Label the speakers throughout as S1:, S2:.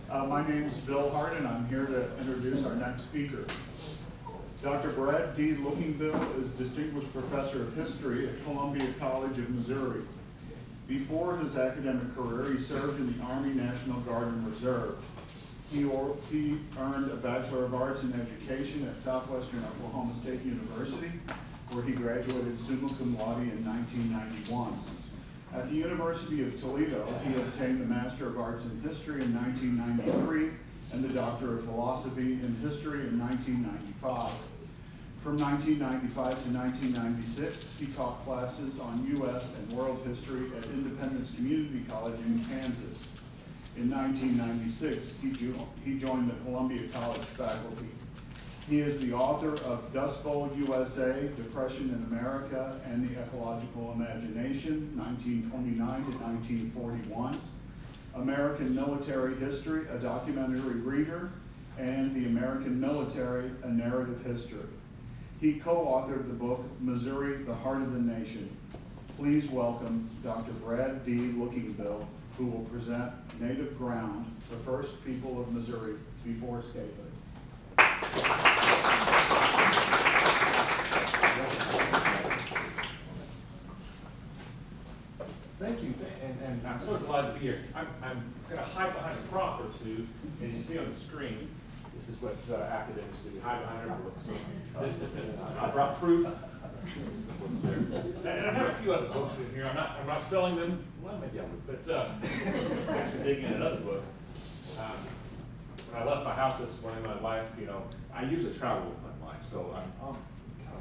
S1: My name is Bill Hart, and I'm here to introduce our next speaker. Dr. Brad D. Lookingbill is Distinguished Professor of History at Columbia College of Missouri. Before his academic career, he served in the Army National Guard and Reserve. He earned a Bachelor of Arts in Education at Southwestern Oklahoma State University, where he graduated summa cum laude in 1991. At the University of Toledo, he obtained the Master of Arts in History in 1993 and the Doctor of Philosophy in History in 1995. From 1995 to 1996, he taught classes on U.S. and world history at Independence Community College in Kansas. In 1996, he joined the Columbia College faculty. He is the author of Dust Bowl USA, Depression in America and the Ecological Imagination, 1929 to 1941, American Military History, a Documentary Reader, and The American Military, a Narrative History. He co-authored the book, Missouri, the Heart of the Nation. Please welcome Dr. Brad D. Lookingbill, who will present Native Ground, the First People of Missouri Before Statehood.
S2: Thank you, and I'm so glad to be here. I'm going to hide behind a prop or two. As you see on the screen, this is what academics do, hide behind their books. I brought proof. And I have a few other books in here. I'm not selling them. Well, maybe I would, but actually digging in another book. When I left my house this morning, my wife, I usually travel with my wife, so I'm kind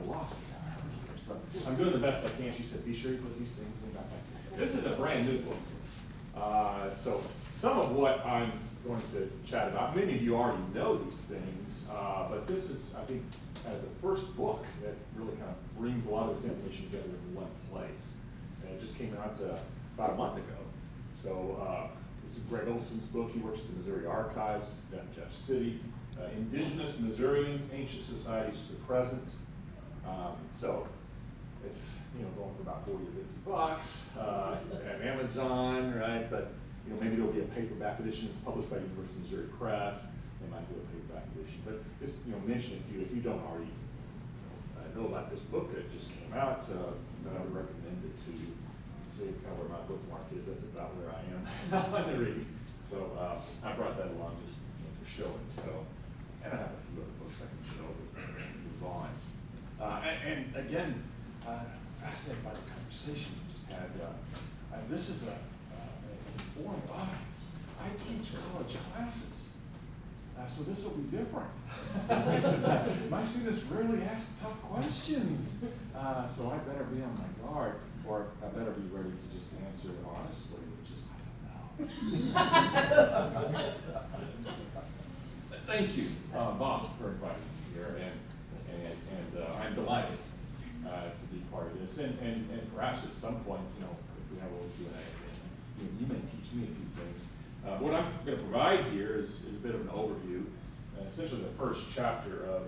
S2: of lost here. So I'm doing the best I can. She said, be sure you put these things in your backpack. This is a brand new book. So some of what I'm going to chat about, many of you already know these things, but this is, I think, the first book that really kind of brings a lot of this information together in one place. And it just came out about a month ago. So this is Greg Olson's book. He works at the Missouri Archives down in Jeff City. Indigenous Missourians, Ancient Societies to the Present. So it's going for about 40 or 50 bucks at Amazon, right? But maybe there'll be a paperback edition. It's published by University of Missouri Press. They might do a paperback edition. But just mention it to you if you don't already know about this book that just came out. Then I would recommend it to you. See kind of where my bookmark is. That's about where I am on the reading. So I brought that along just for showing. So, and I have a few other books I can show but move on. And again, fascinated by the conversation we just had. This is an informed audience. I teach college classes, so this will be different. My students rarely ask tough questions, so I better be on my guard, or I better be ready to just answer honestly, which is I don't know. Thank you, Bob, for inviting me here, and I'm delighted to be part of this, and perhaps at some point, if we have a little Q&A, you may teach me a few things. What I'm going to provide here is a bit of an overview, essentially the first chapter of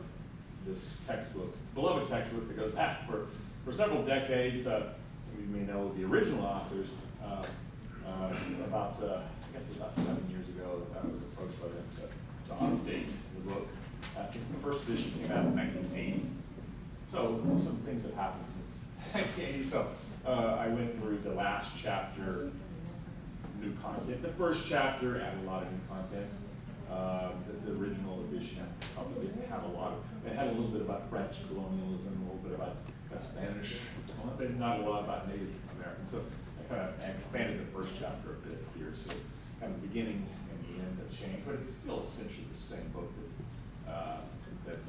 S2: this textbook, beloved textbook that goes back for several decades. Some of you may know the original authors. About 7 years ago, I was approached by them to update the book. I think the first edition came out in 1980. So some things have happened since 1980. So I went through the last chapter, new content. The first chapter added a lot of new content. The original edition probably didn't have a lot of, it had a little bit about French colonialism, a little bit about Spanish, but not a lot about Native Americans. So I kind of expanded the first chapter a bit here. So kind of the beginning and the end have changed, but it's still essentially the same book that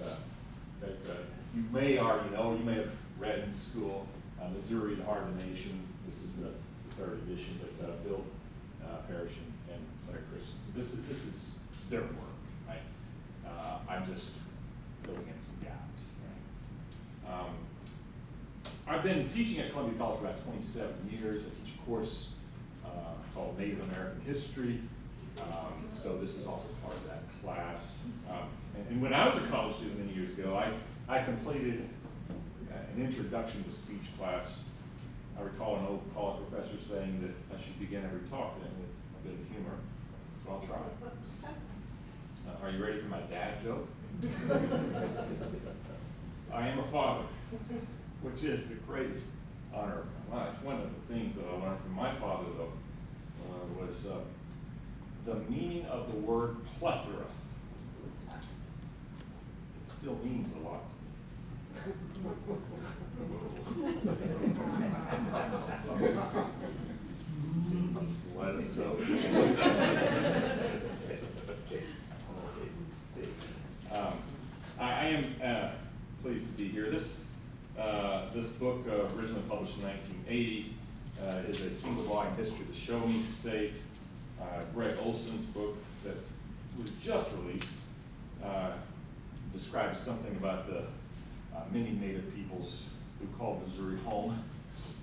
S2: you may already know, you may have read in school, Missouri, the Heart of the Nation. This is the third edition, but Bill Parrish and Larry Christian. So this is their work, right? I'm just filling in some gaps, right? I've been teaching at Columbia College for about 27 years. I teach a course called Native American History. So this is also part of that class. And when I was a college student many years ago, I completed an introduction to speech class. I recall an old college professor saying that I should begin every talk then with a bit of humor, so I'll try. you ready for my dad joke? I am a father, which is the greatest honor of my life. One of the things that I learned from my father, though, was the meaning of the word plethora. It still means a lot to me. Just let us so. I am pleased to be here. This book, originally published in 1980, is a single-volume history of the Show Me State. Greg Olson's book that was just released describes something about the many Native peoples who called Missouri home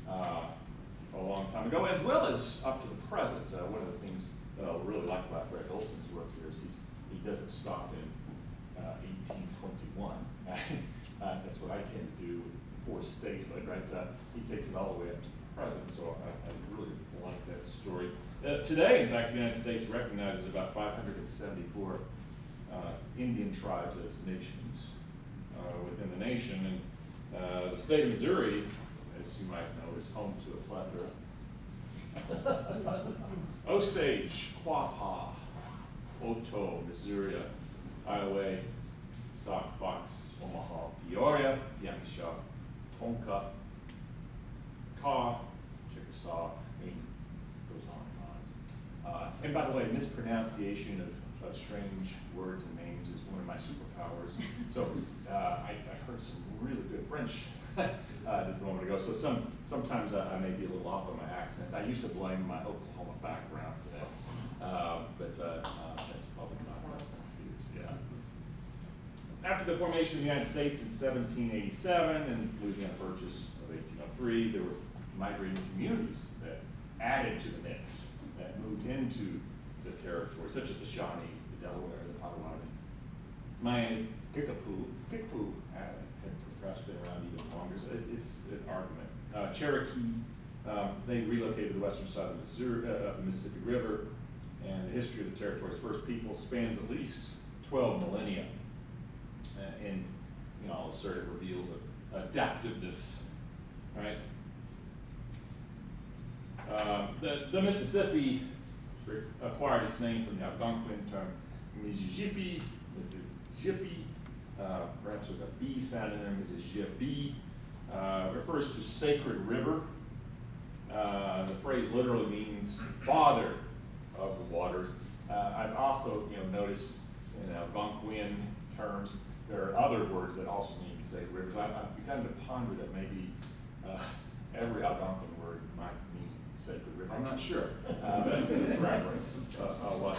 S2: a long time ago, as well as up to the present. One of the things that I really like about Greg Olson's work here is he doesn't stop in 1821. That's what I tend to do for statehood, right? He takes it all the way up to the present, so I really like that story. Today, in fact, the United States recognizes about 574 Indian tribes as nations within the nation, and the state of Missouri, as you might know, is home to a plethora. Osage, Quapaw, Oto, Missouri, Iowa, Sauk, Fox, Omaha, Peoria, Piankishaw, Tonka, Kaw, Chickasaw, I mean, goes on and on. And by the way, mispronunciation of strange words and names is one of my superpowers. So I heard some really good French just a moment ago. So sometimes I may be a little off on my accent. I used to blame my Oklahoma background for that, but that's probably not much of an excuse. Yeah. After the formation of the United States in 1787 and Louisiana Purchase of 1803, there were migrating communities that added to the mix, that moved into the territory, such as the Shawnee, the Delaware, the Potawatomi, Miami, Kickapoo had perhaps been around even longer, so it's an argument. Cherokee, they relocated to the western side of the Mississippi River, and the history of the territory's first people spans at least 12 millennia. And I'll assert it reveals adaptiveness, right? The Mississippi acquired its name from the Algonquin term Mississippi, perhaps with a B sound in there, Mississippi, refers to sacred river. The phrase literally means father of the waters. I've also noticed in Algonquin terms, there are other words that also mean sacred rivers. I've begun to ponder that maybe every Algonquin word might mean sacred river. I'm not sure, but that's this reference a lot.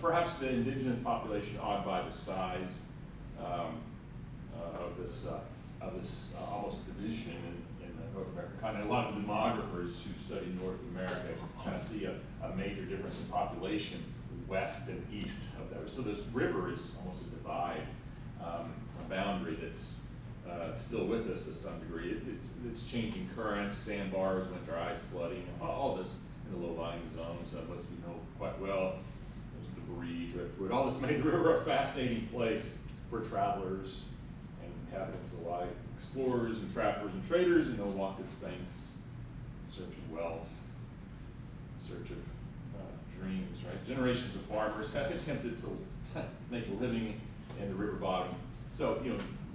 S2: Perhaps the indigenous population awed by the size of this almost division in the North American continent. A lot of demographers who study North America kind of see a major difference in population west and east of that. So this river is almost a divide, a boundary that's still with us to some degree. It's changing currents, sandbars, winter ice flooding, all this in the low-lying zones, most of you know quite well. There's debris, driftwood, all this made the river a fascinating place for travelers and inhabitants alike, explorers and trappers and traders, walked its banks in search of wealth, in search of dreams, right? Generations of farmers have attempted to make a living in the river bottom. So,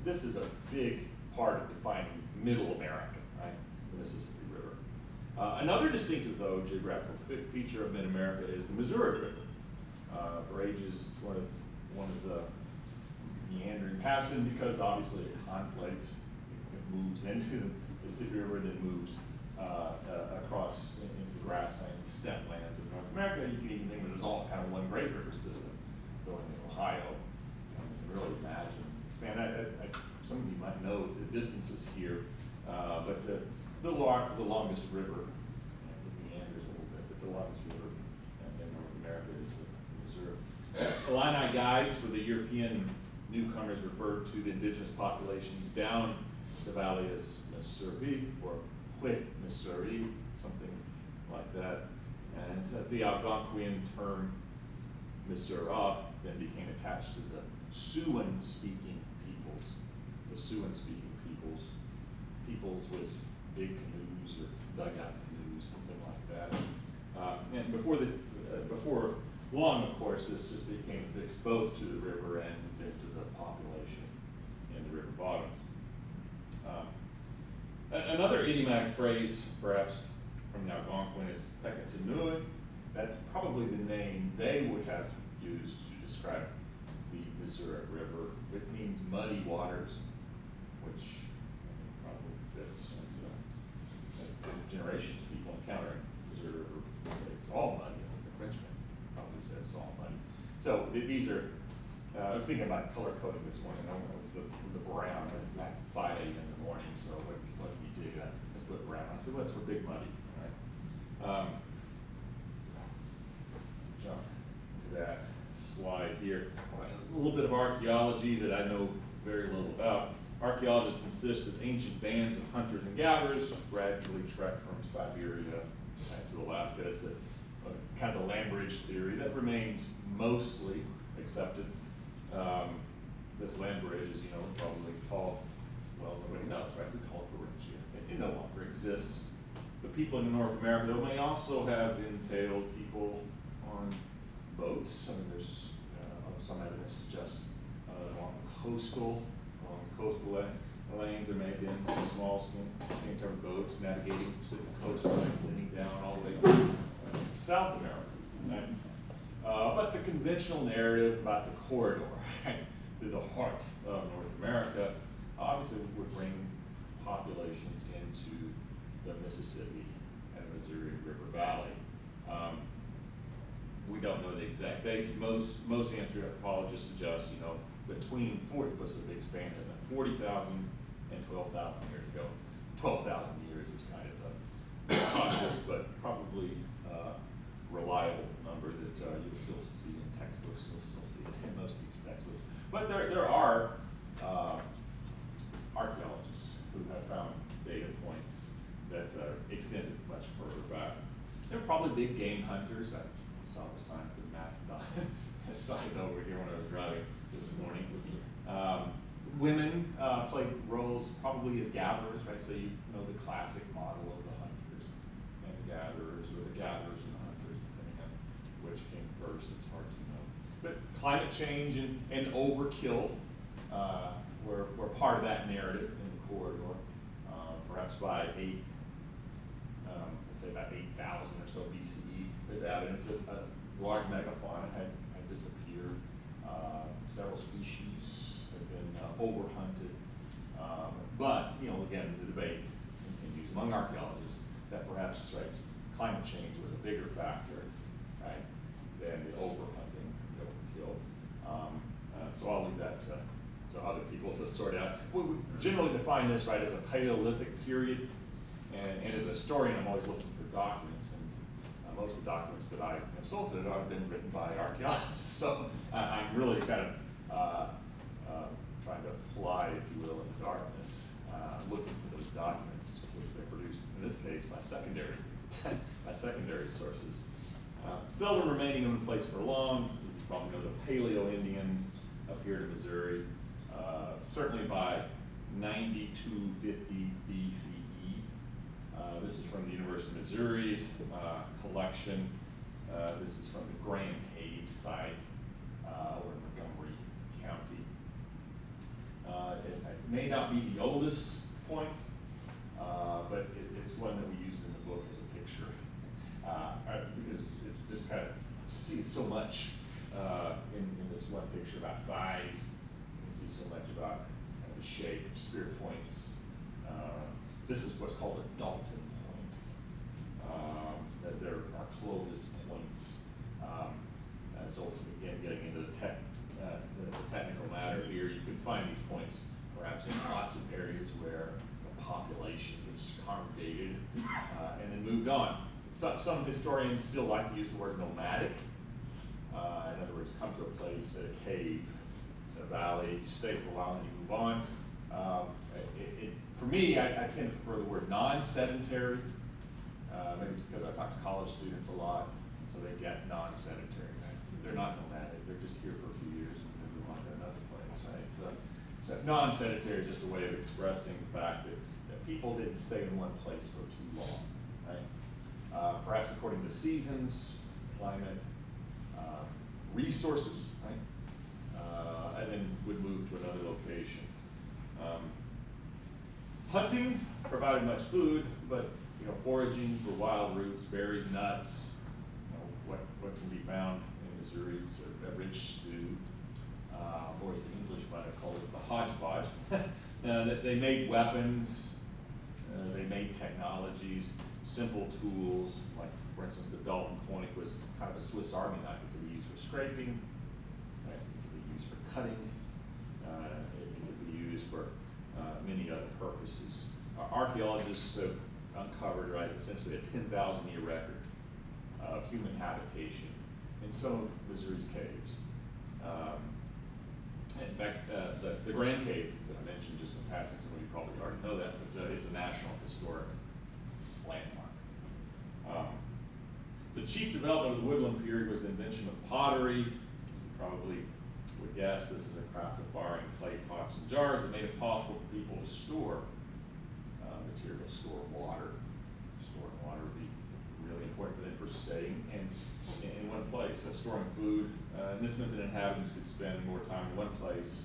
S2: this is a big part of defining Middle America, right? The Mississippi River. Another distinctive, though, geographical feature of Mid-America is the Missouri River. For ages, it's one of the meandering paths, and because obviously it conflates, it moves into the Mississippi River, then moves across into the grasslands and steppe lands of North America. You can even think of it as all kind of one great river system going into Ohio. You can really imagine. Expand. Some of you might know the distances here, but the longest river, it meanders a little bit, but the longest river in North America is the Missouri. Illini guides for the European newcomers referred to the indigenous populations down the valley as Missouri or Whit Missouri, something like that. And the Algonquian term Missouri then became attached to the Siouan-speaking peoples. The Siouan-speaking peoples with big canoes or dugout canoes, something like that. And before long, of course, this just became fixed both to the river and to the population in the river bottoms. Another idiomatic phrase, perhaps from the Algonquin, is Pekatinui. That's probably the name they would have used to describe the Missouri River. It means muddy waters, which probably fits into the generations of people encountering Missouri River. It's all muddy. I think the Frenchman probably says it's all muddy. So these are, I was thinking about color coding this morning. I went with the brown. It's like 5 a.m. in the morning, so what do you do? Let's put brown. I said, well, that's for big muddy. All right. Jump to that slide here. A little bit of archaeology that I know very little about. Archaeologists insist that ancient bands of hunters and gatherers gradually trekked from Siberia to Alaska. That's the kind of the land bridge theory that remains mostly accepted. This land bridge, as you know, probably called, well, nobody knows, right? We call it Beringia. It no longer exists. The people in North America, though, may also have entailed people on boats. I mean, there's some evidence suggests along the coastal lanes, there may have been some small steam-covered boats navigating Pacific coastline, extending down all the way to South America. Right? But the conventional narrative about the corridor, right, through the heart of North America, obviously would bring populations into the Mississippi and Missouri River Valley. We don't know the exact dates. Most anthropologists suggest, between 40 was a big span, isn't it? 40,000 and 12,000 years ago. 12,000 years is kind of a cautious, but probably reliable number that you'll still see in textbooks. You'll still see it in most of these textbooks. But there are archaeologists who have found data points that extended much further back. They're probably big game hunters. I saw the sign for the mastodon sign over here when I was driving this morning. Women played roles probably as gatherers, right? So you know the classic model of the hunters and the gatherers, or the gatherers and the hunters, depending on which came first. It's hard to know. But climate change and overkill were part of that narrative in the corridor. Perhaps by let's say about 8,000 or so BCE, there's evidence that a large megafauna had disappeared. Several species have been overhunted. But, again, the debate continues among archaeologists that perhaps, right, climate change was a bigger factor, right, than the overhunting, the overkill. So I'll leave that to other people to sort out. We generally define this, right, as a Paleolithic period. And as a historian, I'm always looking for documents. And most of the documents that I've consulted have been written by archaeologists. So I'm really kind of trying to fly, if you will, in the darkness, looking for those documents, which they produced, in this case, by secondary sources. Seldom remaining in place for long. As you probably know, the Paleo-Indians appeared in Missouri, certainly by 9250 BCE. This is from the University of Missouri's collection. This is from the Graham Cave site over in Montgomery County. It may not be the oldest point, but it's one that we used in the book as a picture. Because it's just kind of see so much in this one picture about size. You can see so much about kind of the shape, spear points. This is what's called a Dalton point. That there are Clovis points. So again, getting into the technical matter here, you can find these points perhaps in lots of areas where the population was congregated and then moved on. Some historians still like to use the word nomadic. In other words, come to a place, a cave, a valley, you stay for a while and you move on. For me, I tend to prefer the word non-sedentary. Maybe it's because I talk to college students a lot, so they get non-sedentary. Right? They're not nomadic. just here for a few years and then move on to another place, right? So non-sedentary is just a way of expressing the fact that people didn't stay in one place for too long, right? Perhaps according to seasons, climate, resources, right? And then would move to another location. Hunting provided much food, but foraging for wild roots, berries, nuts, what can be found in Missouri, sort of a rich stew, or as the English might have called it, the hodgepodge. That they made weapons, they made technologies, simple tools, like for instance the Dalton point was kind of a Swiss Army knife. It could be used for scraping, right? It could be used for cutting, it could be used for many other purposes. Archaeologists have uncovered, right, essentially a 10,000-year record of human habitation in some of Missouri's caves. In fact, the Grand Cave that I mentioned just in passing, some of you probably already know that, but it's a National Historic Landmark. The chief development of the woodland period was the invention of pottery. You probably would guess this is a craft of firing clay pots and jars that made it possible for people to store materials, store water. Storing water would be really important for them for staying in one place. Storing food, and this meant that inhabitants could spend more time in one place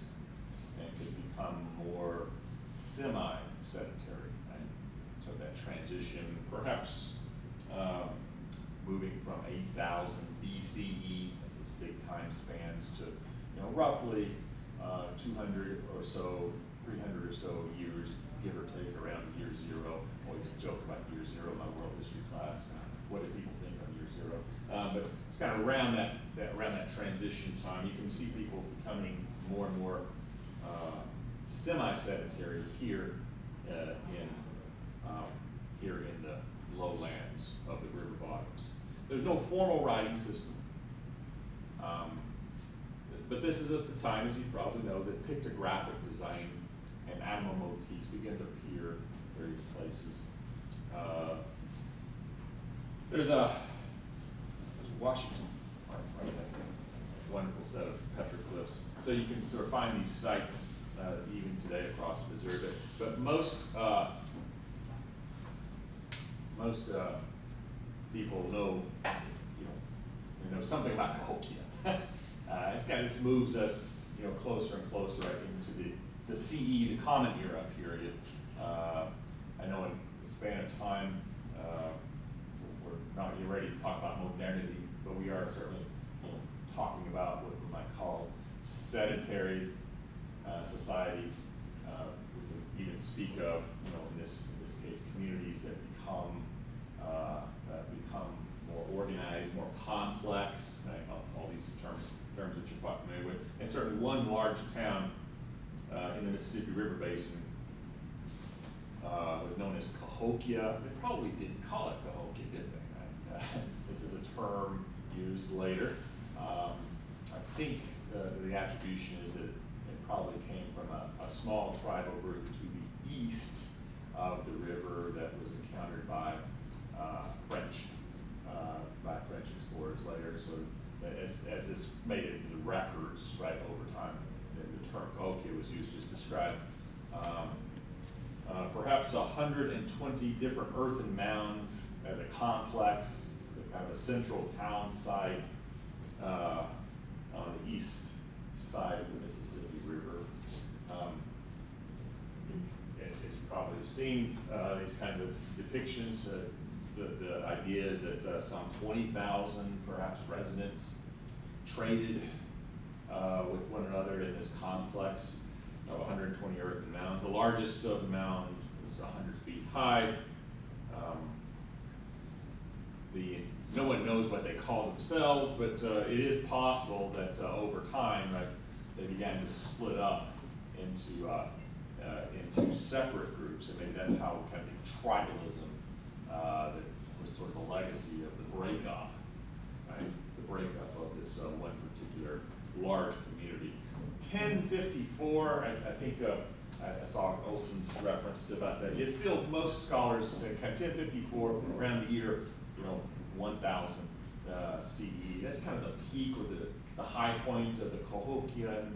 S2: and could become more semi-sedentary. Right? So that transition, perhaps moving from 8,000 BCE, that's this big time spans, to roughly 200 or so, 300 or so years, give or take, around year zero. I always joke about year zero in my world history class. What do people think on year zero? But it's kind of around that transition time. You can see people becoming more and more semi-sedentary here in the lowlands of the river bottoms. There's no formal writing system. But this is at the time, as you probably know, that pictographic design and animal motifs began to appear in various places. There's Washington, right, that's a wonderful set of petroglyphs. So you can sort of find these sites even today across Missouri. But most people know, something about Cahokia. This moves us, closer and closer right into the CE, the Common Era period. I know in the span of time, we're not yet ready to talk about modernity, but we are certainly talking about what we might call sedentary societies. We can even speak of, in this case, communities that become more organized, more complex, right? All these terms that you're quite familiar with. And certainly one large town in the Mississippi River Basin was known as Cahokia. They probably didn't call it Cahokia, did they? Right? This is a term used later. I think the attribution is that it probably came from a small tribal group to the east of the river that was encountered by French explorers later. So as this made it into the records, right, over time, the term Cahokia was used just to describe perhaps 120 different earthen mounds as a complex, kind of a central town site on the east side of the Mississippi River. As you probably have seen, these kinds of depictions, the idea is that some 20,000 perhaps residents traded with one another in this complex of 120 earthen mounds. The largest of the mound is 100 feet high. No one knows what they call themselves, but it is possible that over time, right, they began to split up into separate groups, and maybe that's how kind of tribalism that was sort of a legacy of the breakup, right? The breakup of this one particular large community. 1054, I think I saw Olson's reference about that. It's still, most scholars think 1054 around the year, 1000 CE. That's kind of the peak or the high point of the Cahokian,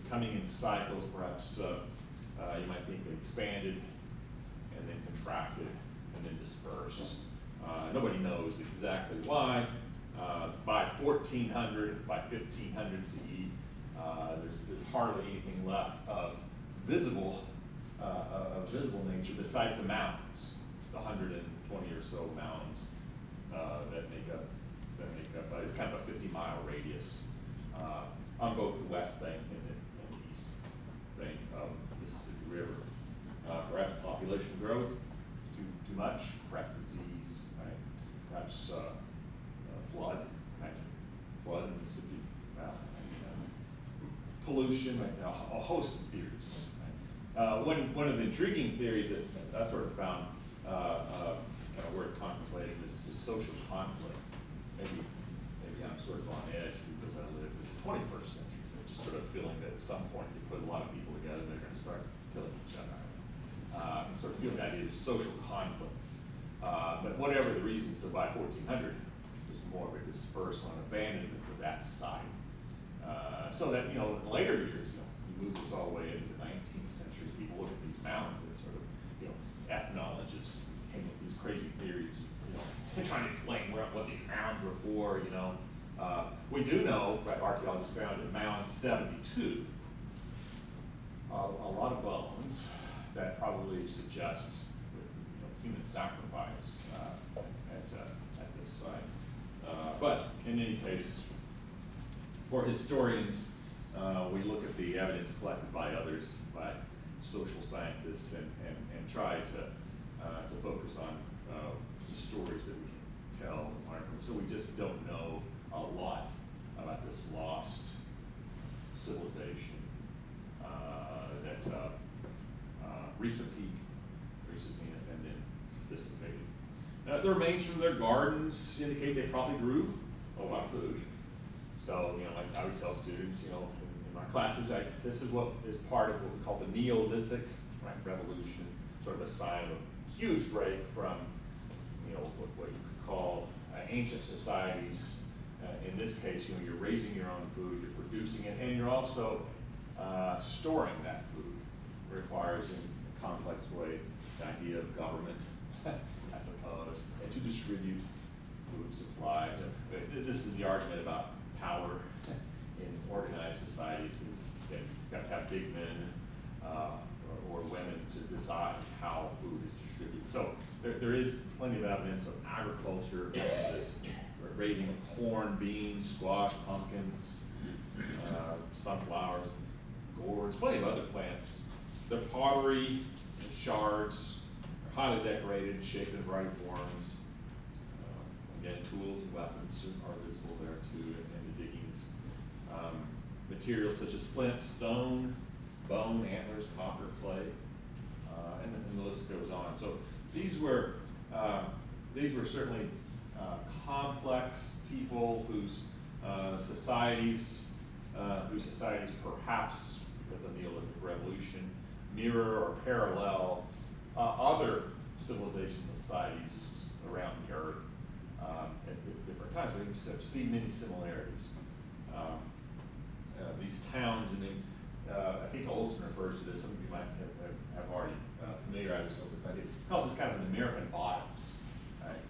S2: coming in cycles. Perhaps you might think they expanded and then contracted and then dispersed. Nobody knows exactly why. By 1400, by 1500 CE, there's hardly anything left of visible nature besides the mountains, the 120 or so mountains that make up. It's kind of a 50-mile radius on both the west bank and the east bank of the Mississippi River. Perhaps population growth, too much, perhaps disease, right? Perhaps flood, imagine flood in the Mississippi Valley, pollution, a host of theories. Right? One of the intriguing theories that I sort of found kind of worth contemplating is social conflict. Maybe I'm sort of on edge because I lived in the 21st century, just sort of feeling that at some point you put a lot of people together, they're going to start killing each other. Sort of feeling that it is social conflict. But whatever the reason, so by 1400, there's more of a dispersal and abandonment of that site. So that, in later years, you move this all the way into the 19th century, people look at these mountains as sort of, ethnologists hang with these crazy theories, trying to explain what these mounds were for, We do know, right, archaeologists found in Mound 72, a lot of bones that probably suggests human sacrifice at this site. But in any case, for historians, we look at the evidence collected by others, by social scientists, and try to focus on the stories that we can tell and learn from. So we just don't know a lot about this lost civilization that reached a peak, reached a zenith, and then dissipated. The remains from their gardens indicate they probably grew a lot of food. So, like I would tell students, in my classes, this is what is part of what we call the Neolithic revolution, sort of a sign of a huge break from, what you could call ancient societies. In this case, you're raising your own food, you're producing it, and you're also storing that food. It requires, in a complex way, the idea of government, I suppose, and to distribute food supplies. And this is the argument about power in organized societies, because you have to have big men or women to decide how food is distributed. So there is plenty of evidence of agriculture, this raising of corn, beans, squash, pumpkins, sunflowers, gourds, plenty of other plants. The pottery and shards are highly decorated, shaped in a variety of forms. Again, tools and weapons are visible there too in the diggings. Materials such as flint, stone, bone, antlers, copper, clay, and then the list goes on. So these were certainly complex people whose societies perhaps, because of the Neolithic Revolution, mirror or parallel other civilization societies around the earth at different times. We can see many similarities. These towns, and then I think Olson refers to this, some of you might have already familiarized yourself with this idea. He calls this kind of an American bottoms, right?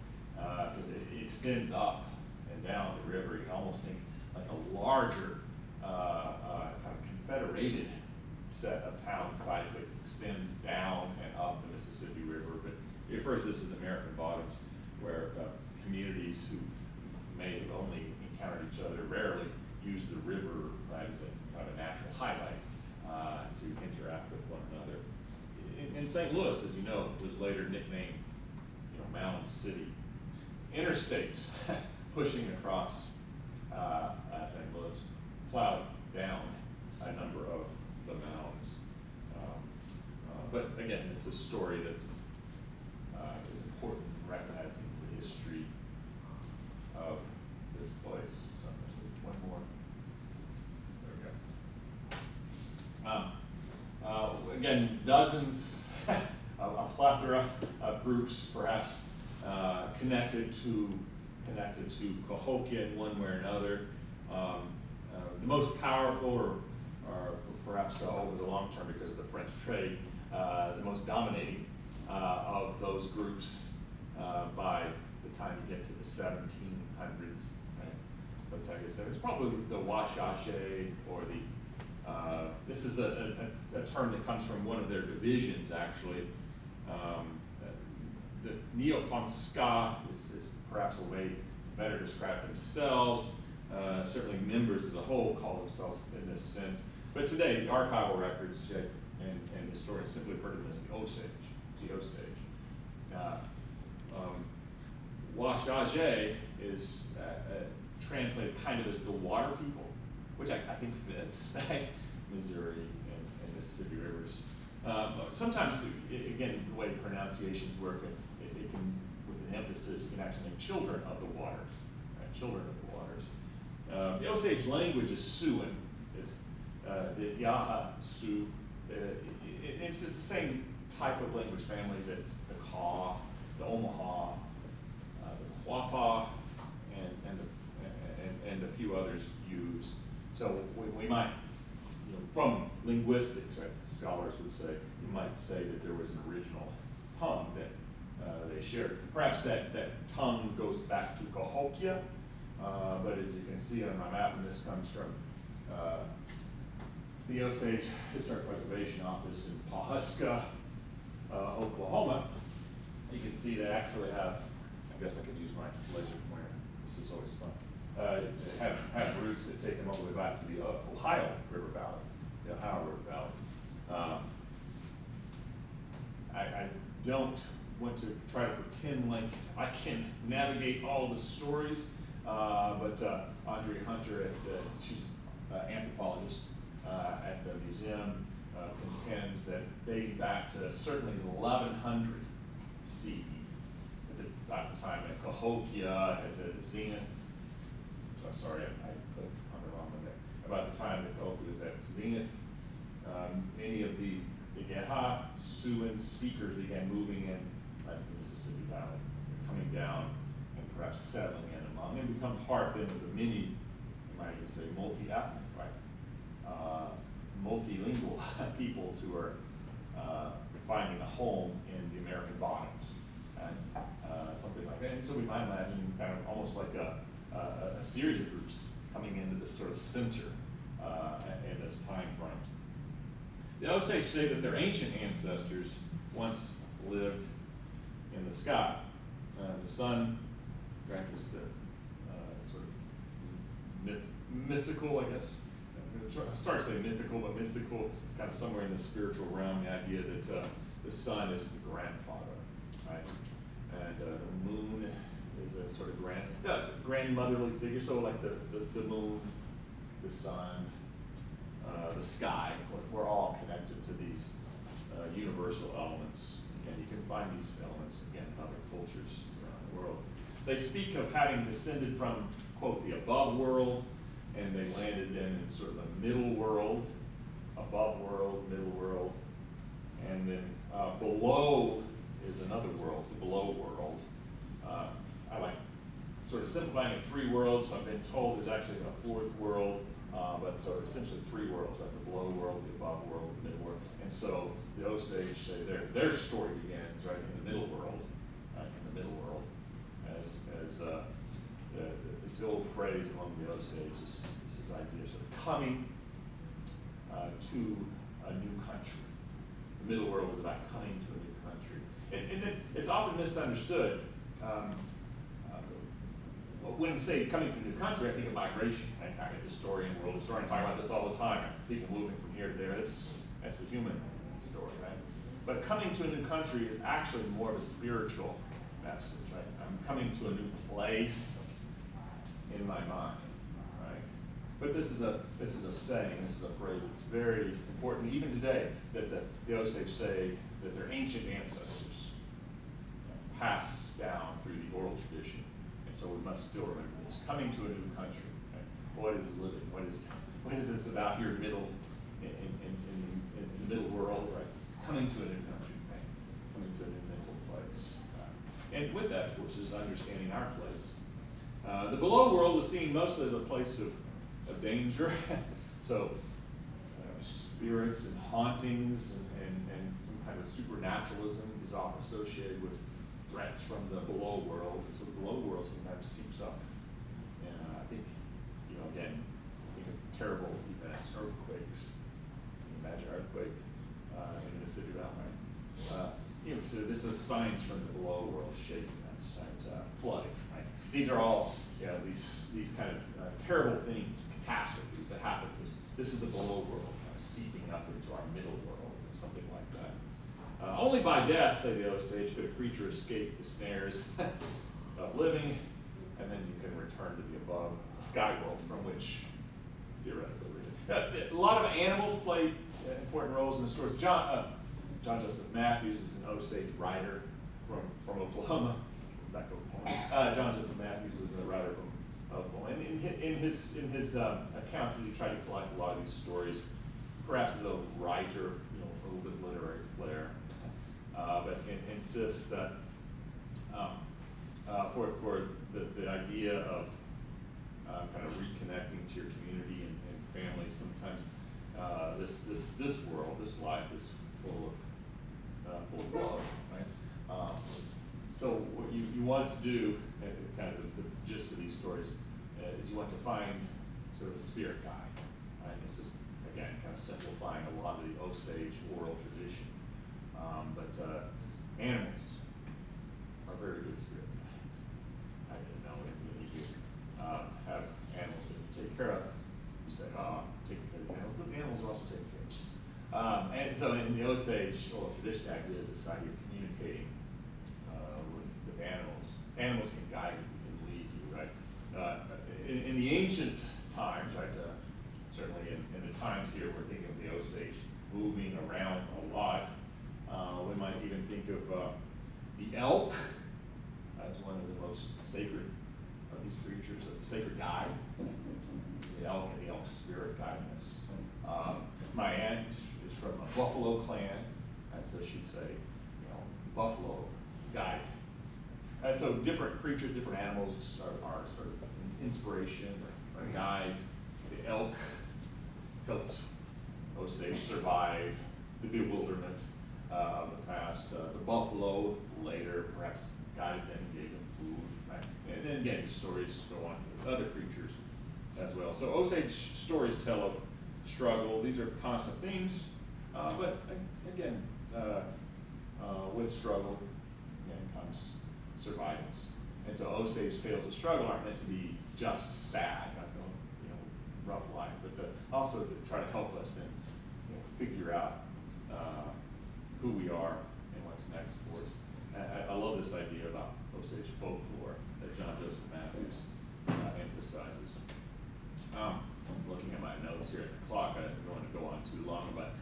S2: Because it extends up and down the river. You can almost think like a larger kind of confederated set of town sites that extend down and up the Mississippi River. But he refers to this as American bottoms, where communities who may have only encountered each other rarely use the river, right, as a kind of a natural highlight to interact with one another. In St. Louis, as you know, was later nicknamed, Mound City. Interstates pushing across St. Louis plowed down a number of the mounds. But again, it's a story that is important in recognizing the history of this place. So there's one more. There we go. Again, dozens, a plethora of groups, perhaps connected to Cahokia in one way or another. The most powerful, or perhaps over the long term because of the French trade, the most dominating of those groups by the time you get to the 1700s. Right? By the time you get to it's probably the Washache, or this is a term that comes from one of their divisions, actually. The Neoconska is perhaps a way to better describe themselves. Certainly members as a whole call themselves in this sense. But today, the archival records and historians simply refer to them as the Osage. Washache is translated kind of as the water people, which I think fits, Missouri and Mississippi rivers. Sometimes, again, the way pronunciations work, it can, with an emphasis, you can actually make children of the waters, right? Children of the waters. The Osage language is Siouan. It's the Yaha Sioux. It's the same type of language family that the Kaw, the Omaha, the Quapaw, and a few others use. So we might, from linguistics, right, scholars would say, you might say that there was an original tongue that they shared. Perhaps that tongue goes back to Cahokia, but as you can see on my map, and this comes from the Osage Historic Preservation Office in Pawhuska, Oklahoma, you can see they actually have, I guess I could use my laser pointer, this is always fun, have roots that take them all the way back to the Ohio River Valley, the Ohio River Valley. I don't want to try to pretend like I can navigate all the stories, but Audrey Hunter, she's an anthropologist at the museum, contends that dating back to certainly 1100 CE, at the time that Cahokia has a zenith. So I'm sorry, I put on the wrong one there. About the time that Cahokia was at zenith, many of these Yaha Siouan speakers began moving in the Mississippi Valley, coming down and perhaps settling in among, and become part then of the many, you might even say, multi-ethnic, right? Multilingual peoples who are finding a home in the American bottoms, and something like that. And so we might imagine kind of almost like a series of groups coming into this sort of center in this time frame. The Osage say that their ancient ancestors once lived in the sky. The sun, right, was the sort of mystical, I guess. I started to say mythical, but mystical is kind of somewhere in the spiritual realm, the idea that the sun is the grandfather, right? And the moon is a sort of grandmotherly figure, so like the moon, the sun, the sky, we're all connected to these universal elements. And you can find these elements, again, in other cultures around the world. They speak of having descended from, quote, the above world, and they landed then in sort of the middle world, above world, middle world, and then below is another world, the below world. I like sort of simplifying it 3 worlds. So I've been told there's actually a 4th world, but so essentially 3 worlds, right? The below world, the above world, the middle world. And so the Osage say their story begins right in the middle world, right? In the middle world, as this old phrase among the Osage is this idea of sort of coming to a new country. The middle world is about coming to a new country. And it's often misunderstood. When we say coming to a new country, I think of migration. I'm a historian, world historian, talk about this all the time. People moving from here to there. That's the human story, right? But coming to a new country is actually more of a spiritual message, right? I'm coming to a new place in my mind, right? But this is a saying, this is a phrase that's very important even today, that the Osage say that their ancient ancestors passed down through the oral tradition. And so we must still remember this. Coming to a new country, right? What is living? What is this about here in the middle world, right? It's coming to a new country, right? Coming to a new mental place. And with that, of course, is understanding our place. The below world was seen mostly as a place of
S3: of danger. So spirits and hauntings and some kind of supernaturalism is often associated with threats from the below world. So the below world sometimes seeps up. And I think, again, think of terrible events, earthquakes. Imagine an earthquake in the city of Alabama. So this is signs from the below world shaking us, right? Flooding, right? These are all these kind of terrible things, catastrophes that happen. This is the below world seeping up into our middle world, or something like that. Only by death, say the Osage, could a creature escape the snares of living, and then you can return to the above sky world from which theoretically originated. A lot of animals play important roles in the stories. John Joseph Matthews is an Osage writer from Oklahoma. Back to Oklahoma. John Joseph Matthews was a writer from Oklahoma. And in his accounts, he tried to collect a lot of these stories, perhaps as a writer, a little bit literary flair, but insists that for the idea of kind of reconnecting to your community and family, sometimes this world, this life is full of love, right? So what you want to do, kind of the gist of these stories, is you want to find sort of a spirit guide, right? It's just, again, kind of simplifying a lot of the Osage oral tradition. But animals are very good spirit guides. I didn't know it when you have animals that you take care of. You say, taking care of the animals, but the animals are also taken care of. And so in the Osage oral tradition, the idea is this idea of communicating with animals. Animals can guide you, can lead you, right? In the ancient times, right, certainly in the times here, we're thinking of the Osage moving around a lot. We might even think of the elk as one of the most sacred of these creatures, a sacred guide. The elk and the elk spirit guiding us. My aunt is from a Buffalo clan, and so she'd say, Buffalo guide. And so different creatures, different animals are sort of inspiration or guides. The elk helped Osage survive the bewilderment of the past. The buffalo later perhaps guided them, gave them food. Right? And then again, stories go on with other creatures as well. So Osage stories tell of struggle. These are constant themes, but again, with struggle, again, comes survivance. And so Osage tales of struggle aren't meant to be just sad, not rough life, but to also to try to help us then figure out who we are and what's next for us. I love this idea about Osage folklore that John Joseph Matthews emphasizes. Looking at my notes here at the clock, I don't want to go on too long, but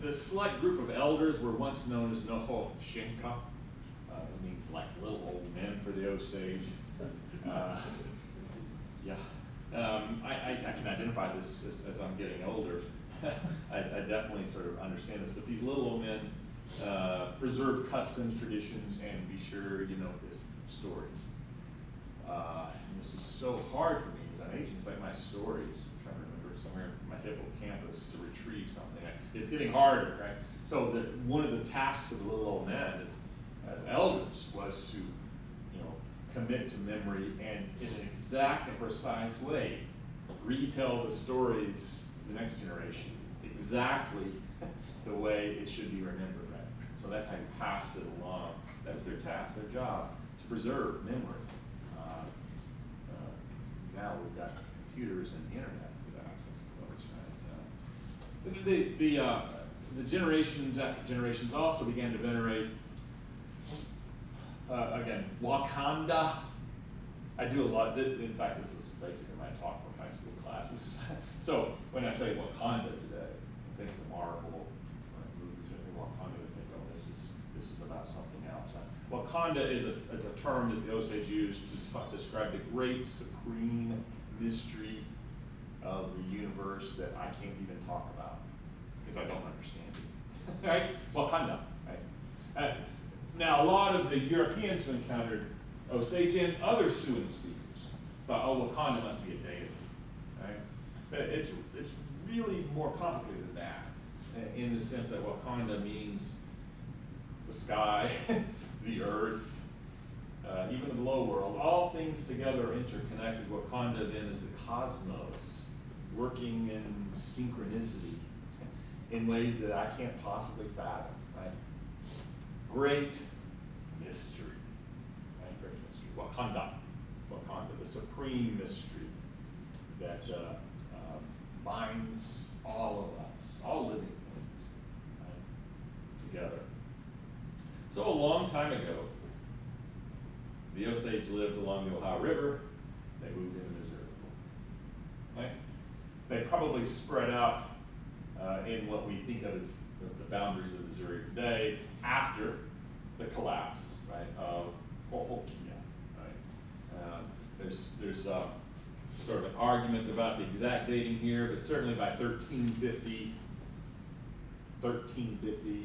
S3: the select group of elders were once known as Noho Shinka. It means like little old men for the Osage. I can identify this as I'm getting older. I definitely sort of understand this, but these little old men preserve customs, traditions, and be sure you know his stories. And this is so hard for me as an agent. It's like my stories. I'm trying to remember somewhere in my hippocampus to retrieve something. It's getting harder, right? So one of the tasks of the little old men as elders was to commit to memory and in an exact and precise way retell the stories to the next generation exactly the way it should be remembered, right? So that's how you pass it along. That was their task, their job, to preserve memory. Now we've got computers and the internet for that, I suppose, right? The generations after generations also began to venerate again, Wakanda. I do a lot, in fact, this is basically my talk from high school classes. So when I say Wakanda today, thanks to Marvel, movies, Wakanda, I think, oh, this is about something else. Wakanda is a term that the Osage used to describe the great supreme mystery of the universe that I can't even talk about because I don't understand it. Right? Wakanda. Right? Now, a lot of the Europeans who encountered Osage and other Siouan speakers thought, Wakanda must be a deity, right? it's really more complicated than that, in the sense that Wakanda means the sky, the earth, even the below world, all things together are interconnected. Wakanda then is the cosmos, working in synchronicity in ways that I can't possibly fathom, right? Great mystery, right? Great mystery. Wakanda, the supreme mystery that binds all of us, all living things, right, together. So a long time ago, the Osage lived along the Ohio River. They moved into Missouri. Right? They probably spread out in what we think of as the boundaries of Missouri today after the collapse, right, of Cahokia. Right? There's sort of an argument about the exact dating here, but certainly by 1350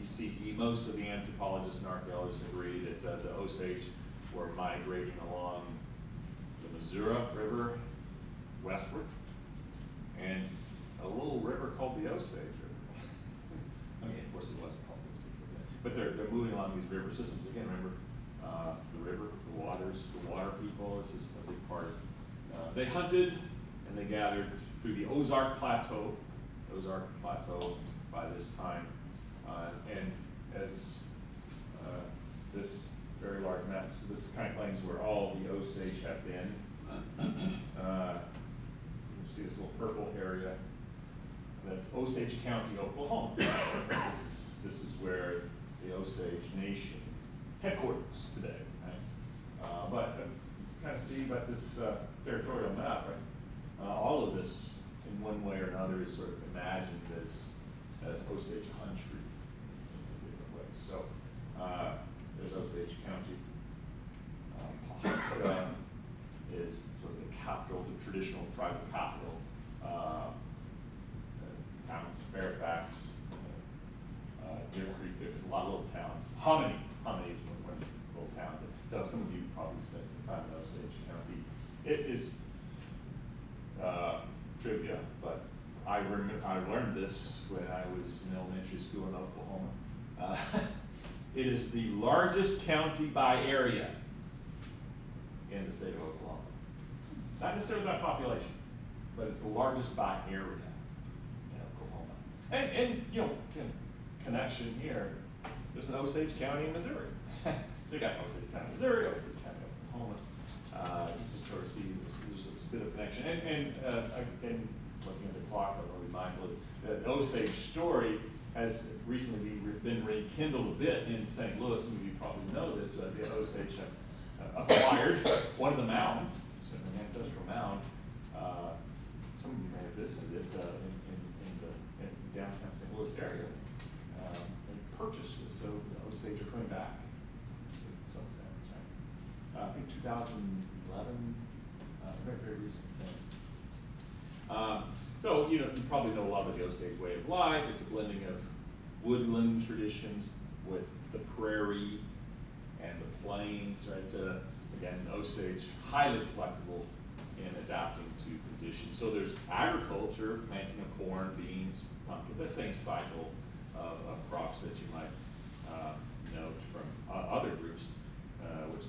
S3: CE, most of the anthropologists and archaeologists agree that the Osage were migrating along the Missouri River westward, and a little river called the Osage River. I mean, of course it wasn't called the Osage River, but they're moving along these river systems. Again, remember, the river, the waters, the water people, this is a big part. They hunted and they gathered through the Ozark Plateau by this time, and as this very large map, so this kind of claims where all the Osage have been. You see this little purple area, that's Osage County, Oklahoma. This is where the Osage Nation headquarters today, right? But you kind of see about this territorial map, right? All of this, in one way or another, is sort of imagined as Osage country in different ways. So there's Osage County. Pawhuska is sort of the capital, the traditional tribal capital. Towns, Fairfax, Deer Creek, there's a lot of little towns. Hominy is one of the little towns. So some of you probably spent some time in Osage County. It is trivia, but I learned this when I was in elementary school in Oklahoma. It is the largest county by area in the state of Oklahoma. Not necessarily by population, but it's the largest by area in Oklahoma. And you know, connection here, there's an Osage County in Missouri. So you got Osage County, Missouri, Osage County, Oklahoma. You just sort of see there's a bit of connection. And again, looking at the clock, I want to be mindful that the Osage story has recently been rekindled a bit in St. Louis. Some of you probably know this. The Osage acquired one of the mounds, certainly an ancestral mound. Some of you may have visited it in downtown St. Louis area and purchased this. So the Osage are coming back in some sense, right? I think 2011, very, very recent thing. So, you probably know a lot of the Osage way of life. It's a blending of woodland traditions with the prairie and the plains, right? Again, Osage, highly flexible in adapting to conditions. So there's agriculture, planting of corn, beans, pumpkins, that same cycle of crops that you might note from other groups, which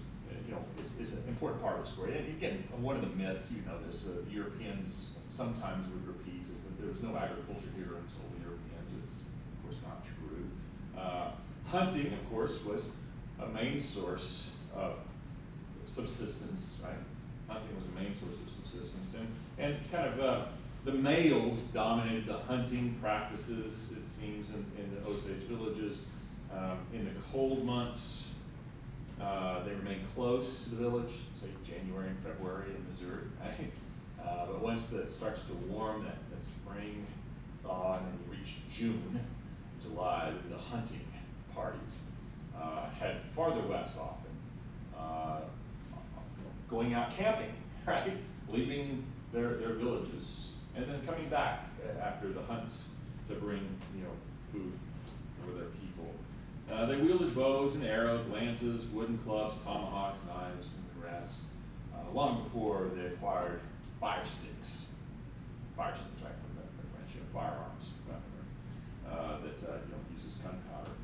S3: is an important part of the story. And again, one of the myths, this, Europeans sometimes would repeat is that there was no agriculture here until the Europeans. It's, of course, not true. Hunting, of course, was a main source of subsistence, right? Hunting was a main source of subsistence. And kind of the males dominated the hunting practices, it seems, in the Osage villages. In the cold months, they remain close to the village, say January and February in Missouri, right? But once it starts to warm, that spring thaw, and then you reach June, July, the hunting parties head farther west often, going out camping, right? Leaving their villages, and then coming back after the hunts to bring, food for their people. They wielded bows and arrows, lances, wooden clubs, tomahawks, knives, and the rest, long before they acquired fire sticks. firearms, right, from the French, firearms weaponry that uses gunpowder.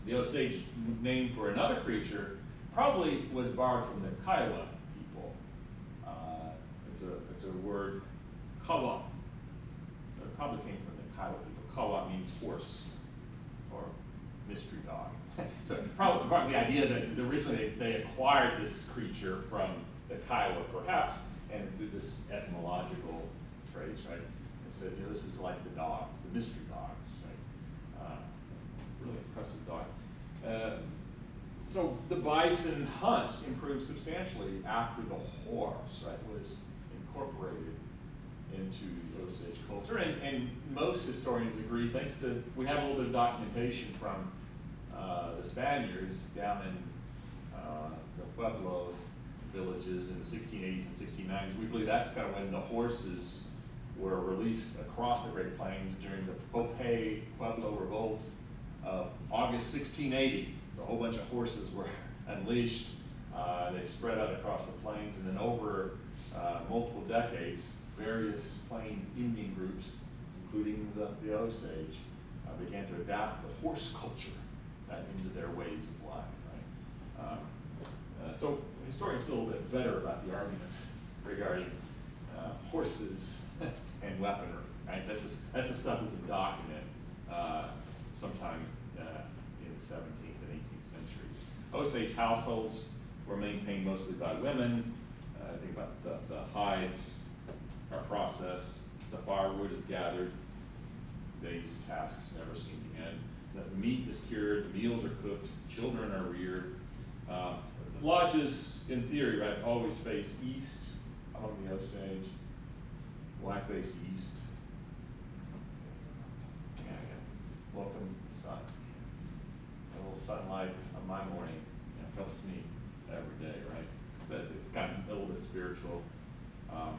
S3: The Osage name for another creature probably was borrowed from the Kiowa people. It's a word, kawa. It probably came from the Kiowa people. Kawa means horse or mystery dog. So probably the idea is that originally they acquired this creature from the Kiowa, perhaps, and through this etymological trace, right? They said, this is like the dogs, the mystery dogs, right? Really impressive dog. So the bison hunts improved substantially after the horse, right, was incorporated into Osage culture, and most historians agree, thanks to, we have a little bit of documentation from the Spaniards down in the Pueblo villages in the 1680s and 1690s. We believe that's kind of when the horses were released across the Great Plains during the Popey Pueblo Revolt of August 1680. So a whole bunch of horses were unleashed. They spread out across the plains, and then over multiple decades, various Plains Indian groups, including the Osage, began to adapt the horse culture into their ways of life. Right? So historians feel a little bit better about the arguments regarding horses and weaponry. Right? That's the stuff we can document sometime in the 17th and 18th centuries. Osage households were maintained mostly by women. Think about the hides are processed, the firewood is gathered, day's tasks never seem to end. The meat is cured, the meals are cooked, children are reared. Lodges, in theory, right, always face east along the Osage. Why face east? Yeah. Welcome sun. A little sunlight on my morning, helps me every day, right? So it's kind of a little bit spiritual and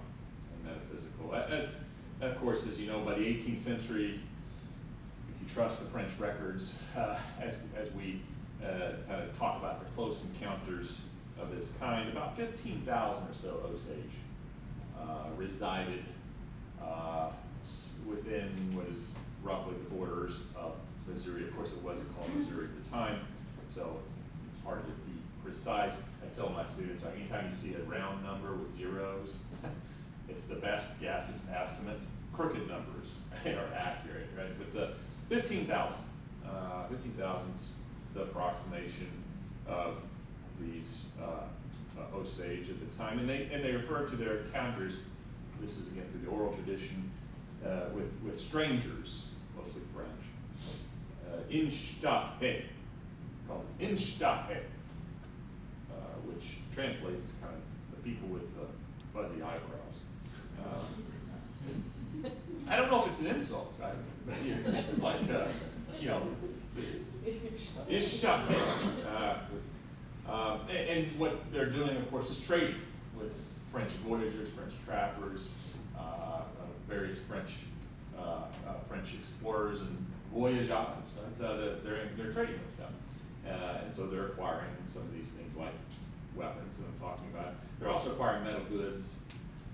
S3: metaphysical. As of course, as you know, by the 18th century, if you trust the French records, as we kind of talk about the close encounters of this kind, about 15,000 or so Osage resided within what is roughly the borders of Missouri. Of course, it wasn't called Missouri at the time, so it's hard to be precise. I tell my students, anytime you see a round number with zeros, it's the best guess, it's an estimate. Crooked numbers are accurate, right? But 15,000. 15,000 is the approximation of these Osage at the time, and they refer to their encounters. This is again through the oral tradition with strangers, mostly French. Inchtahe, called Inchtahe, which translates kind of the people with fuzzy eyebrows. I don't know if it's an insult, right? But it's just like, Inchtahe. And what they're doing, of course, is trading with French voyagers, French trappers, various French explorers and voyageurs. Right? They're trading with them, and so they're acquiring some of these things like weapons that I'm talking about. They're also acquiring metal goods,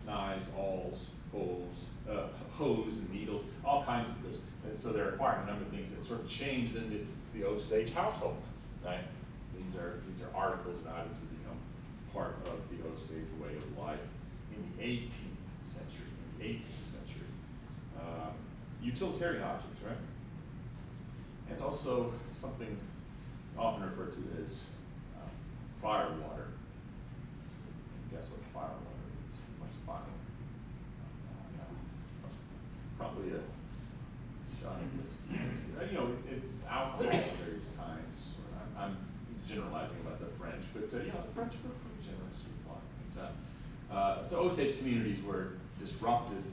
S3: knives, awls, hoes, and needles, all kinds of goods. And so they're acquiring a number of things that sort of changed in the Osage household. Right? These are articles and items that become part of the Osage way of life in the 18th century. Utilitarian objects, right? And also something often referred to as fire water. Guess what fire water is? What's fire? Probably a shot of whiskey. Alcohol of various kinds. I'm generalizing about the French, but the French were pretty generous with wine. So Osage communities were disrupted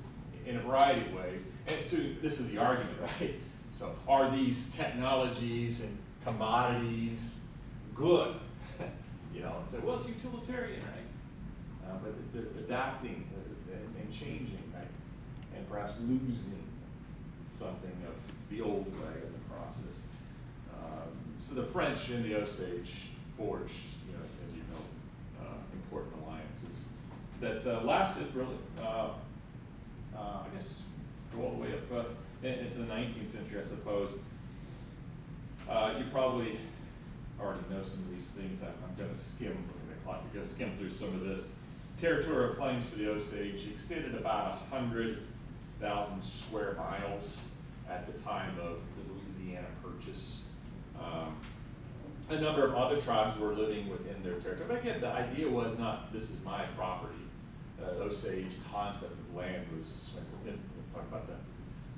S3: in a variety of ways, and so this is the argument, right? So are these technologies and commodities good? And say, well, it's utilitarian, right? But they're adapting and changing, right? And perhaps losing something of the old way in the process. So the French and the Osage forged, as you know, important alliances that lasted really I guess, go all the way up into the 19th century, I suppose. You probably already know some of these things. I'm going to skim, looking at the clock, I'm going to skim through some of this. Territorial claims for the Osage extended about 100,000 square miles at the time of the Louisiana Purchase. A number of other tribes were living within their territory. But again, the idea was not, this is my property. Osage concept of land was, we'll talk about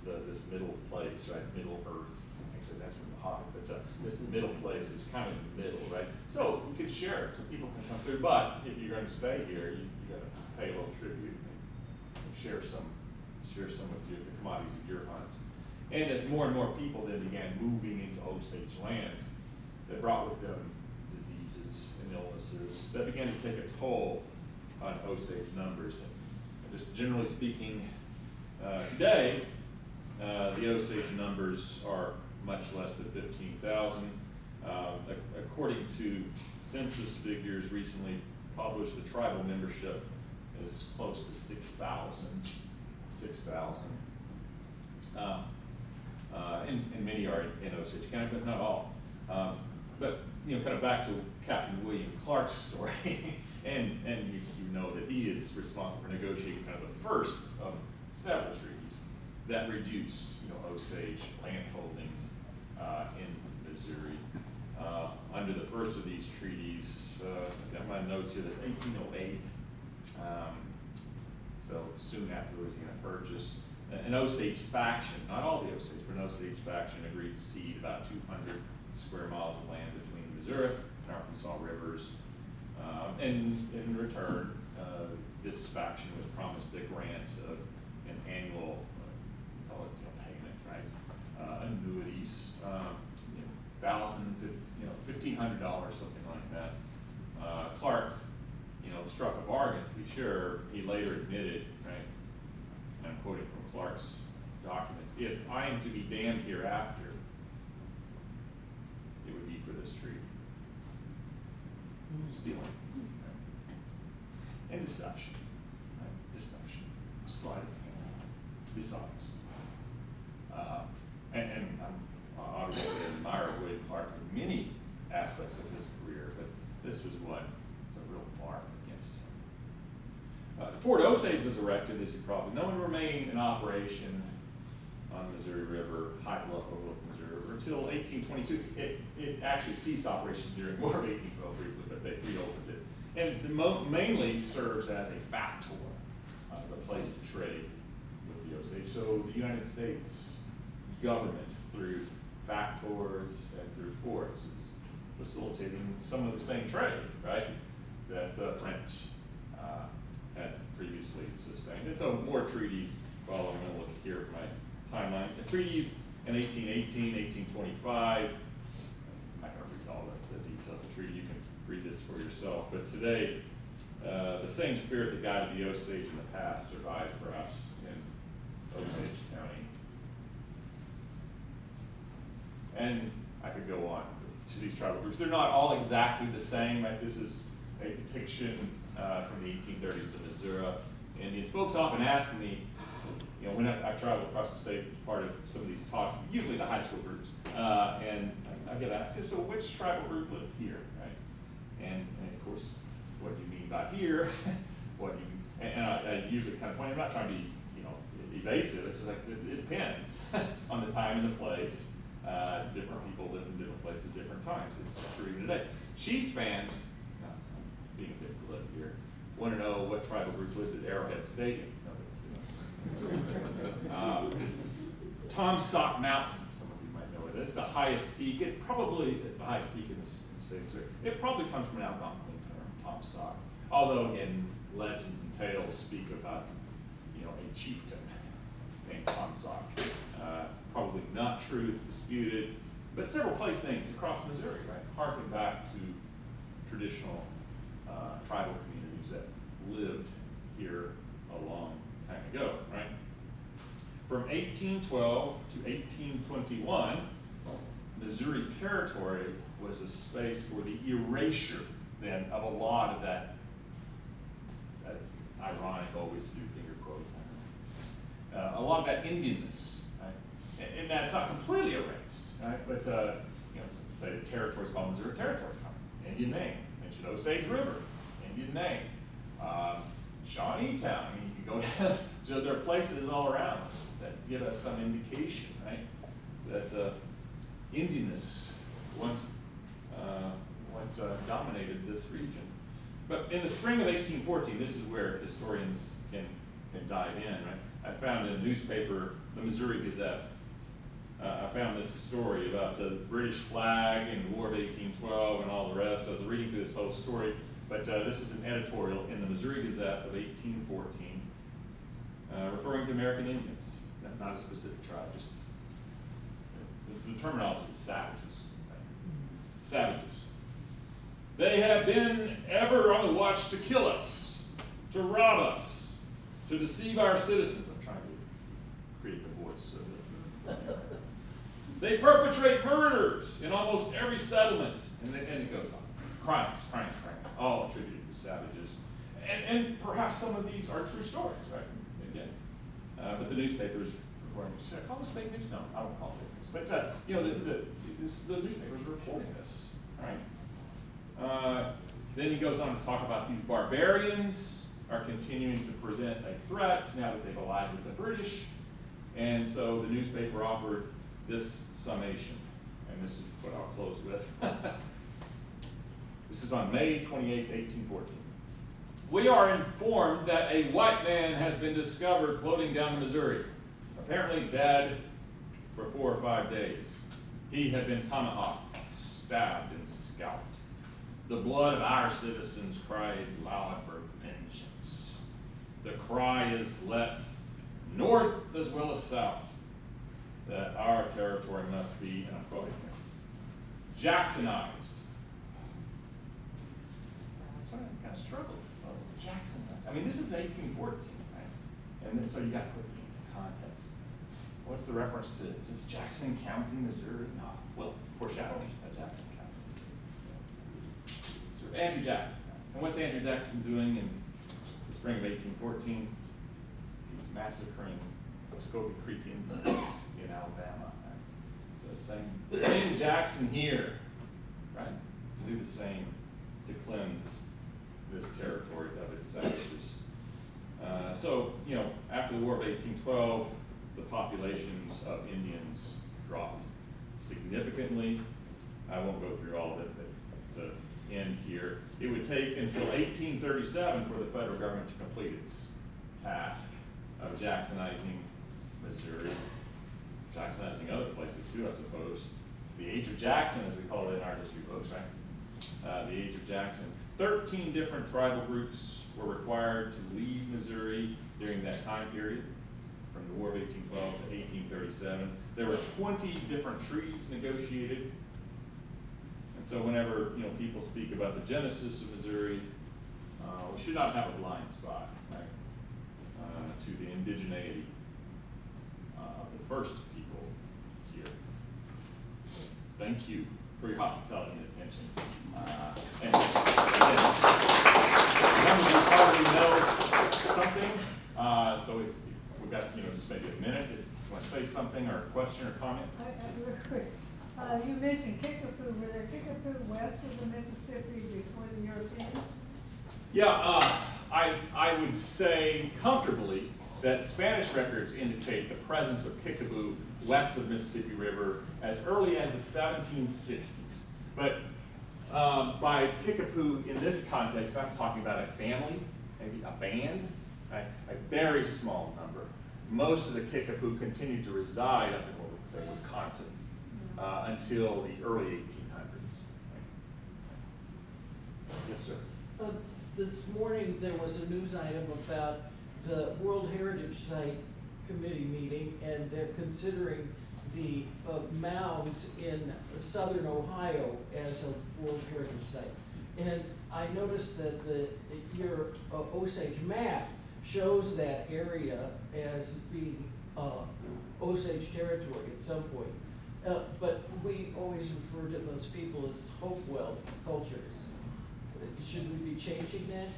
S3: this middle place, right? Middle earth. Actually, that's from the Hobbit, but this middle place is kind of in the middle, right? So you could share it so people can come through. But if you're going to stay here, you got to pay a little tribute and share some with you, the commodities of your hunts. And as more and more people then began moving into Osage lands, they brought with them diseases and illnesses that began to take a toll on Osage numbers. And just generally speaking, today, the Osage numbers are much less than 15,000. According to census figures recently published, the tribal membership is close to 6,000. And many are in Osage County, but not all. But kind of back to Captain William Clark's story, and you know that he is responsible for negotiating kind of the first of several treaties that reduced Osage land holdings in Missouri. Under the first of these treaties, I've got my notes here. That's 1808. So soon after the Louisiana Purchase, an Osage faction, not all the Osage, but an Osage faction agreed to cede about 200 square miles of land between the Missouri and Arkansas rivers. And in return, this faction was promised a grant of an annual, call it payment, right? Annuities, $1,000, $1,500, something like that. Clark, struck a bargain, to be sure. He later admitted, right, and I'm quoting from Clark's documents, if I am to be damned hereafter, it would be for this treaty. Stealing. And deception. Right? Deception. Sleight of hand. Dishonest. And I'm obviously an admirer of William Clark in many aspects of his career, but this was what it's a real mark against him. Fort Osage was erected, as you probably know, and remained in operation on the Missouri River, high bluff overlooking Missouri River, until 1822. It actually ceased operation during War of 1812 briefly, but they reopened it. And it mainly serves as a factor, as a place to trade with the Osage. So the United States government, through factors and through forts, is facilitating some of the same trade, right, that the French had previously sustained. And so more treaties, well, I'm going to look here at my timeline. The treaties in 1818, 1825, I'm not going to read all the details of the treaty, you can read this for yourself, but today, the same spirit that guided the Osage in the past survives perhaps in Osage County. And I could go on to these tribal groups. They're not all exactly the same. Right? This is a depiction from the 1830s of the Missouri Indians. Folks often ask me, when I travel across the state as part of some of these talks, usually the high school groups, and I get asked, so which tribal group lived here, right? And of course, what do you mean by here? And I usually kind of point, I'm not trying to be, evasive. It's just like it depends on the time and the place. Different people live in different places at different times. It's true even today. Chiefs fans, being a bit glib here, want to know what tribal group lived at Arrowhead Stadium. Tom Sock Mountain, some of you might know it. It's the highest peak. It probably the highest peak in the state. It probably comes from an Algonquin term, Tom Sock. Although again, legends and tales speak about a chieftain named Tom Sock. Probably not true, it's disputed, but several place names across Missouri, right, harken back to traditional tribal communities that lived here a long time ago, right? From 1812 to 1821, Missouri Territory was a space for the erasure then of a lot of that, that's ironic always to do finger quotes, a lot of that Indianness, right? And that's not completely erased, right? But you know, say the territories called Missouri Territory, Indian name. Mentioned Osage River, Indian name. Shawneetown. I mean, you can go down. So there are places all around that give us some indication, right? That Indianness once dominated this region. But in the spring of 1814, this is where historians can dive in, right? I found in a newspaper, the Missouri Gazette, I found this story about the British flag and the War of 1812 and all the rest. I was reading through this whole story, but this is an editorial in the Missouri Gazette of 1814, referring to American Indians, not a specific tribe, just the terminology is savages. Right? Savages. They have been ever on the watch to kill us, to rob us, to deceive our citizens. I'm trying to create the voice of it. They perpetrate murders in almost every settlement, and it goes on. Crimes, all attributed to savages. And perhaps some of these are true stories, right? Again. But the newspapers should I call this fake news? No, I won't call it fake news. But you know, the newspapers are reporting this, right? Then he goes on to talk about these barbarians are continuing to present a threat now that they've allied with the British, and so the newspaper offered this summation, and this is what I'll close with. This is on May 28, 1814. We are informed that a white man has been discovered floating down the Missouri, apparently dead for 4 or 5 days. He had been tomahawked, stabbed, and scalped. The blood of our citizens cries loud for vengeance. The cry is let north as well as south that our territory must be, and I'm quoting here, Jacksonized. So I kind of struggled. Oh, Jacksonized. I mean, this is 1814, right? And then, so you got to put things in context. What's the reference to? Is this Jackson County, Missouri? No. Well, foreshadowing is Jackson County. So Andrew Jackson. And what's Andrew Jackson doing in the spring of 1814? He's massacring Muskogee Creek Indians in Alabama. Right? So it's saying, bring Jackson here, right? To do the same, to cleanse this territory of its savages. So, you know, after the War of 1812, the populations of Indians dropped significantly. I won't go through all of it, but to end here, it would take until 1837 for the federal government to complete its task of Jacksonizing Missouri, Jacksonizing other places too, I suppose. It's the Age of Jackson, as we call it in our history books, right? The Age of Jackson. 13 different tribal groups were required to leave Missouri during that time period, from the War of 1812 to 1837. There were 20 different treaties negotiated. And so whenever people speak about the genesis of Missouri, we should not have a blind spot, right, to the indigeneity of the first people here. Thank you for your hospitality and attention. And some of you probably know something, so we've got just maybe a minute. If you want to say something or a question or comment.
S4: Real quick. You mentioned Kickapoo. Were there Kickapoo west of the Mississippi before the Europeans?
S3: Yeah, I would say comfortably that Spanish records indicate the presence of Kickapoo west of the Mississippi River as early as the 1760s. But by Kickapoo in this context, I'm talking about a family, maybe a band, right? A very small number. Most of the Kickapoo continued to reside up in what we say Wisconsin until the early 1800s. Yes, sir.
S5: This morning there was a news item about the World Heritage Site Committee meeting, and they're considering the mounds in southern Ohio as a World Heritage Site. And I noticed that your Osage map shows that area as being Osage territory at some point. But we always refer to those people as Hopewell cultures. Should we be changing that?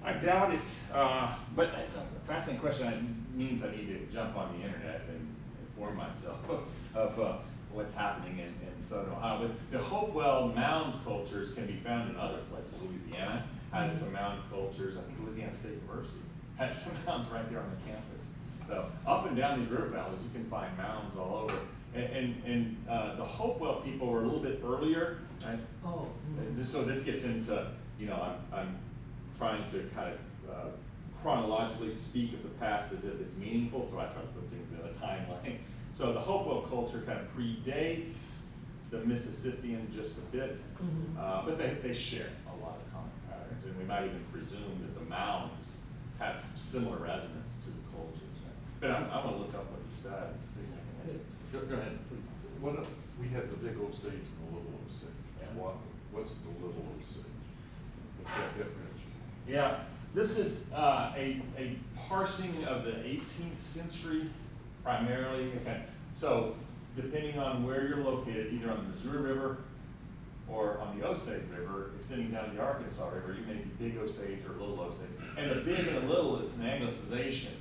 S3: I doubt it, but that's a fascinating question. It means I need to jump on the internet and inform myself of what's happening in Southern Ohio. But the Hopewell mound cultures can be found in other places. Louisiana has some mound cultures. I think Louisiana State University has some mounds right there on the campus. So up and down these river valleys, you can find mounds all over. And the Hopewell people were a little bit earlier, right?
S5: Oh.
S3: And so this gets into, you know, I'm trying to kind of chronologically speak of the past as if it's meaningful, so I try to put things in a timeline. So the Hopewell culture kind of predates the Mississippian just a bit, but they share a lot of common patterns, and we might even presume that the mounds have similar resonance to the cultures. Right? But I'm going to look up what you said and see if I can answer this.
S6: Go ahead, please. We have the big Osage and the little Osage.
S3: Yeah.
S6: What's the little Osage? What's that difference?
S3: Yeah, this is a parsing of the 18th century primarily. Okay. So depending on where you're located, either on the Missouri River or on the Osage River, extending down the Arkansas River, you may be Big Osage or Little Osage. And the big and the little is an anglicization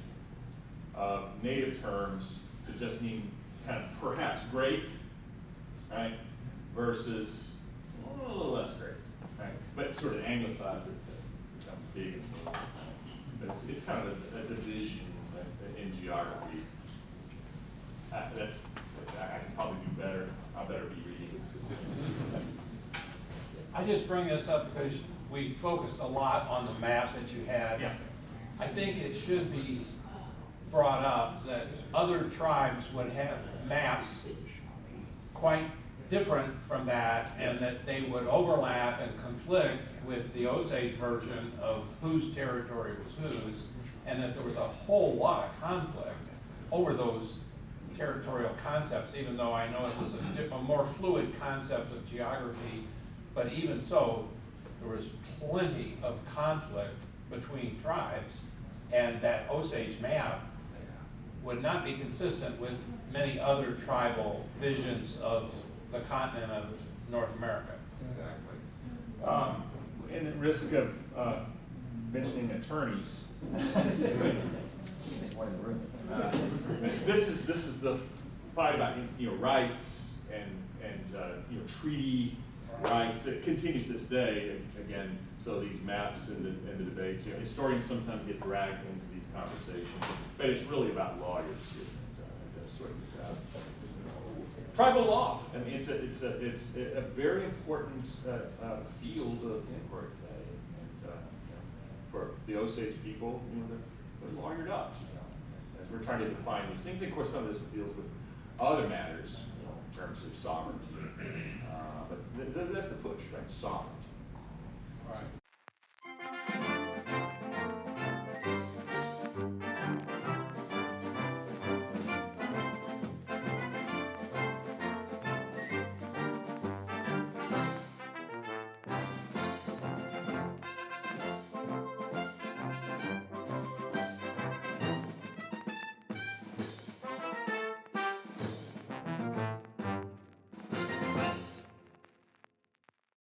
S3: of native terms to just mean kind of perhaps great, right, versus a little less great, right? But sort of anglicize it to become big and little. But it's kind of a division in geography. I can probably do better. I better be reading.
S7: I just bring this up because we focused a lot on the map that you had.
S3: Yeah.
S7: I think it should be brought up that other tribes would have maps quite different from that, and that they would overlap and conflict with the Osage version of whose territory was whose, and that there was a whole lot of conflict over those territorial concepts, even though I know it was a more fluid concept of geography, but even so, there was plenty of conflict between tribes, and that Osage map would not be consistent with many other tribal visions of the continent of North America.
S3: Exactly. And the risk of mentioning attorneys. This is the fight about rights and treaty rights that continues this day. Again, so these maps and the debates. Historians sometimes get dragged into these conversations, but it's really about lawyers here to sort this out. Tribal law. I mean, it's a very important field of inquiry today, and for the Osage people, they're lawyered up. As we're trying to define these things. And of course, some of this deals with other matters, in terms of sovereignty. But that's the push, right? Sovereignty.
S7: Right.